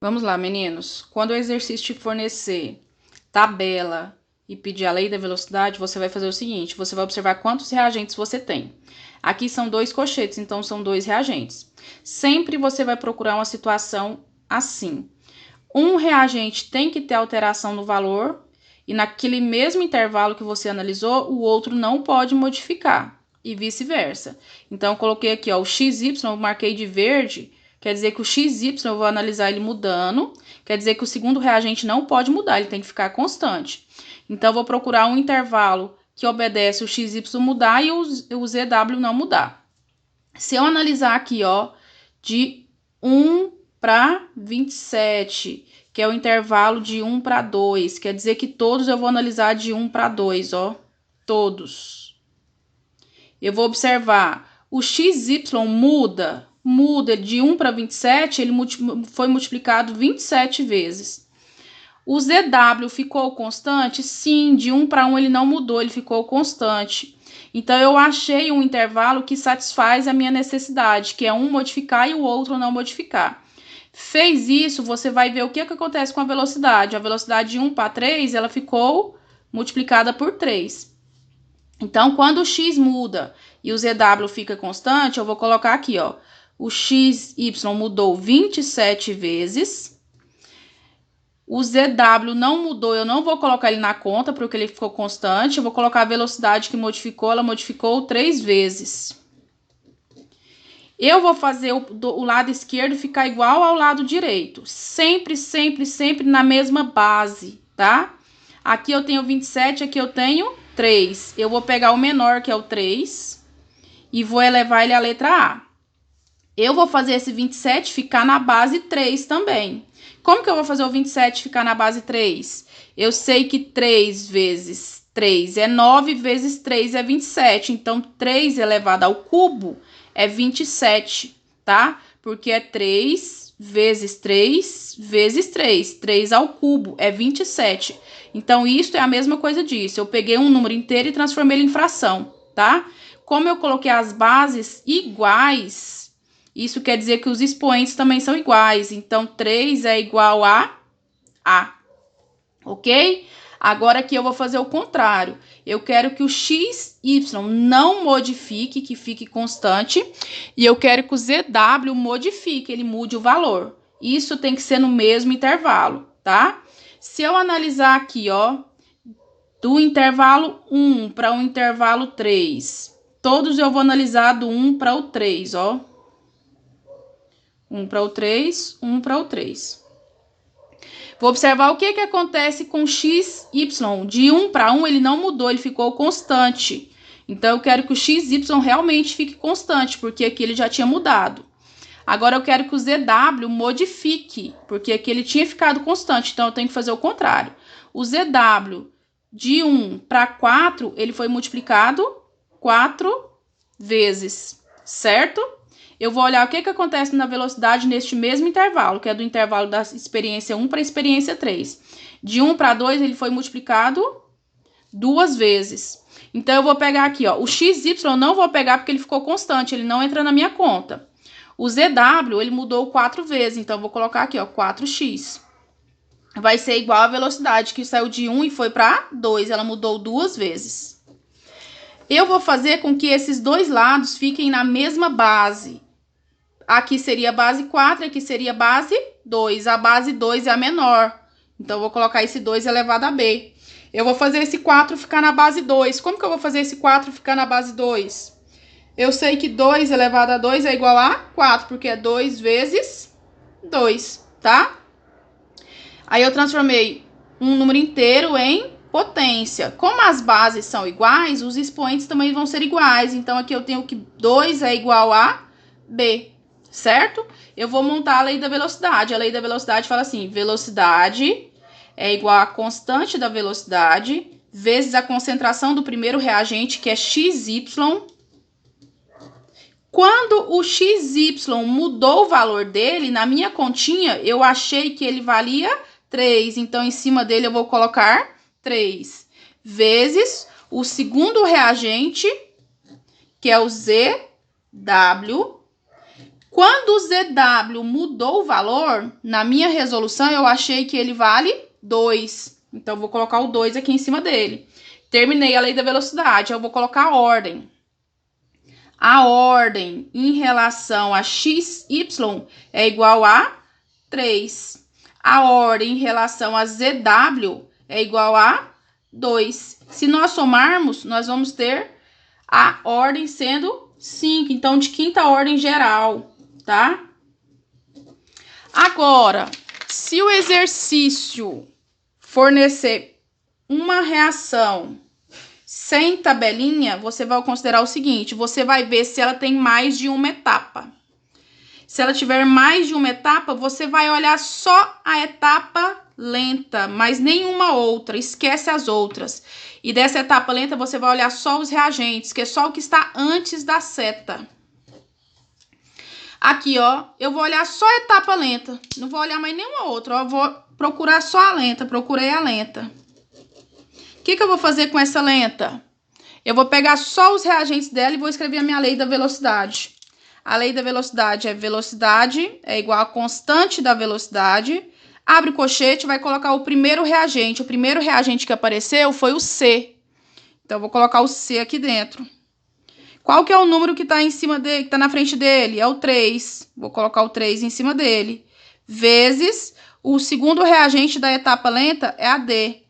Vamos lá, meninos. Quando o exercício te fornecer tabela e pedir a lei da velocidade, você vai fazer o seguinte: você vai observar quantos reagentes você tem. Aqui são 2 cochetes, então são 2 reagentes. Sempre você vai procurar uma situação assim. Um reagente tem que ter alteração no valor e naquele mesmo intervalo que você analisou, o outro não pode modificar e vice-versa. Então, eu coloquei aqui, ó, o XY, eu marquei de verde, quer dizer que o XY eu vou analisar ele mudando, quer dizer que o segundo reagente não pode mudar, ele tem que ficar constante. Então, eu vou procurar um intervalo que obedece o XY mudar e o ZW não mudar. Se eu analisar aqui, ó, de 1 para 27, que é o intervalo de 1 para 2, quer dizer que todos eu vou analisar de 1 para 2, ó, todos. Eu vou observar, o XY muda de 1 para 27, ele foi multiplicado 27 vezes. O ZW ficou constante? Sim, de 1 para 1 ele não mudou, ele ficou constante. Então, eu achei um intervalo que satisfaz a minha necessidade, que é um modificar e o outro não modificar. Fez isso, você vai ver o que acontece com a velocidade. A velocidade de 1 para 3, ela ficou multiplicada por 3. Então, quando o x muda e o ZW fica constante, eu vou colocar aqui, ó. O XY mudou 27 vezes. O ZW não mudou, eu não vou colocar ele na conta, porque ele ficou constante. Eu vou colocar a velocidade que modificou, ela modificou 3 vezes. Eu vou fazer o lado esquerdo ficar igual ao lado direito. Sempre, sempre, sempre na mesma base, tá? Aqui eu tenho 27, aqui eu tenho 3. Eu vou pegar o menor, que é o 3, e vou elevar ele à letra A. Eu vou fazer esse 27 ficar na base 3 também. Como que eu vou fazer o 27 ficar na base 3? Eu sei que 3 vezes 3 é 9, vezes 3 é 27. Então, 3 elevado ao cubo é 27, tá? Porque é 3 vezes 3 vezes 3. 3 ao cubo é 27. Então, isso é a mesma coisa disso. Eu peguei um número inteiro e transformei ele em fração, tá? Como eu coloquei as bases iguais, isso quer dizer que os expoentes também são iguais. Então, 3 é igual a A. Ok? Agora aqui eu vou fazer o contrário. Eu quero que o XY não modifique, que fique constante. E eu quero que o ZW modifique, ele mude o valor. Isso tem que ser no mesmo intervalo, tá? Se eu analisar aqui, ó, do intervalo 1 para o intervalo 3, todos eu vou analisar do 1 para o 3, ó. 1 para o 3, 1 para o 3. Vou observar o que acontece com XY. De 1 para 1 ele não mudou, ele ficou constante. Então, eu quero que o XY realmente fique constante, porque aqui ele já tinha mudado. Agora, eu quero que o ZW modifique, porque aqui ele tinha ficado constante. Então, eu tenho que fazer o contrário. O ZW de 1 para 4, ele foi multiplicado 4 vezes, certo? Eu vou olhar o que acontece na velocidade neste mesmo intervalo, que é do intervalo da experiência 1 para a experiência 3. De 1 para 2, ele foi multiplicado 2 vezes. Então, eu vou pegar aqui, ó, o XY eu não vou pegar porque ele ficou constante, ele não entra na minha conta. O ZW, ele mudou 4 vezes, então eu vou colocar aqui, ó, 4x. Vai ser igual a velocidade que saiu de 1 e foi para 2, ela mudou 2 vezes. Eu vou fazer com que esses dois lados fiquem na mesma base. Aqui seria base 4, aqui seria base 2. A base 2 é a menor. Então, eu vou colocar esse 2 elevado a B. Eu vou fazer esse 4 ficar na base 2. Como que eu vou fazer esse 4 ficar na base 2? Eu sei que 2 elevado a 2 é igual a 4, porque é 2 vezes 2, tá? Aí, eu transformei um número inteiro em potência. Como as bases são iguais, os expoentes também vão ser iguais. Então, aqui eu tenho que 2 é igual a B, certo? Eu vou montar a lei da velocidade. A lei da velocidade fala assim, velocidade é igual a constante da velocidade vezes a concentração do primeiro reagente, que é XY. Quando o XY mudou o valor dele, na minha continha, eu achei que ele valia 3. Então, em cima dele, eu vou colocar 3. Vezes o segundo reagente, que é o ZW, Quando o ZW mudou o valor, na minha resolução eu achei que ele vale 2. Então, eu vou colocar o 2 aqui em cima dele. Terminei a lei da velocidade, eu vou colocar a ordem. A ordem em relação a XY é igual a 3. A ordem em relação a ZW é igual a 2. Se nós somarmos, nós vamos ter a ordem sendo 5. Então, de quinta ordem geral, tá? Agora, se o exercício fornecer uma reação sem tabelinha, você vai considerar o seguinte, você vai ver se ela tem mais de uma etapa. Se ela tiver mais de uma etapa, você vai olhar só a etapa lenta, mas nenhuma outra, esquece as outras. E dessa etapa lenta, você vai olhar só os reagentes, que é só o que está antes da seta. Aqui, ó, eu vou olhar só a etapa lenta, não vou olhar mais nenhuma outra, ó, eu vou procurar só a lenta, procurei a lenta. O que eu vou fazer com essa lenta? Eu vou pegar só os reagentes dela e vou escrever a minha lei da velocidade. A lei da velocidade é igual a constante da velocidade. Abre o colchete, vai colocar o primeiro reagente. O primeiro reagente que apareceu foi o C. Então, eu vou colocar o C aqui dentro. Qual que é o número que está em cima dele, que está na frente dele? É o 3. Vou colocar o 3 em cima dele. Vezes o segundo reagente da etapa lenta é a D.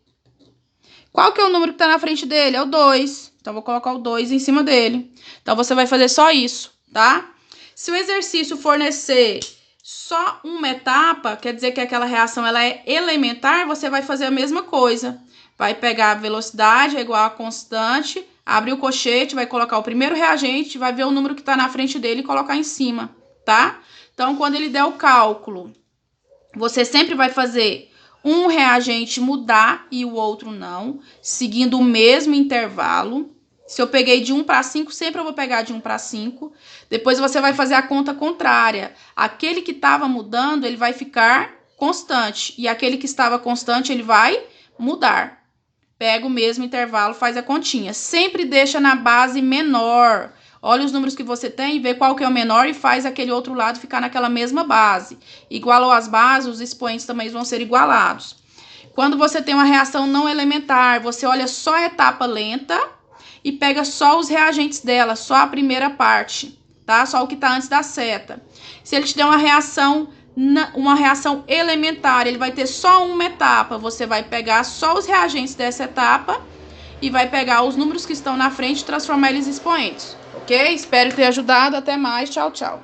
Qual que é o número que está na frente dele? É o 2. Então, vou colocar o 2 em cima dele. Então, você vai fazer só isso, tá? Se o exercício fornecer só uma etapa, quer dizer que aquela reação ela é elementar, você vai fazer a mesma coisa. Vai pegar a velocidade, é igual a constante, abre o colchete, vai colocar o primeiro reagente, vai ver o número que está na frente dele e colocar em cima, tá? Então, quando ele der o cálculo, você sempre vai fazer um reagente mudar e o outro não, seguindo o mesmo intervalo. Se eu peguei de 1 para 5, sempre eu vou pegar de 1 para 5. Depois você vai fazer a conta contrária. Aquele que estava mudando, ele vai ficar constante. E aquele que estava constante, ele vai mudar. Pega o mesmo intervalo, faz a continha. Sempre deixa na base menor. Olha os números que você tem, vê qual que é o menor e faz aquele outro lado ficar naquela mesma base. Igualou as bases, os expoentes também vão ser igualados. Quando você tem uma reação não elementar, você olha só a etapa lenta e pega só os reagentes dela, só a primeira parte, tá? Só o que está antes da seta. Se ele te der uma reação elementar, ele vai ter só uma etapa, você vai pegar só os reagentes dessa etapa e vai pegar os números que estão na frente e transformar eles em expoentes. Ok? Espero ter ajudado. Até mais. Tchau, tchau.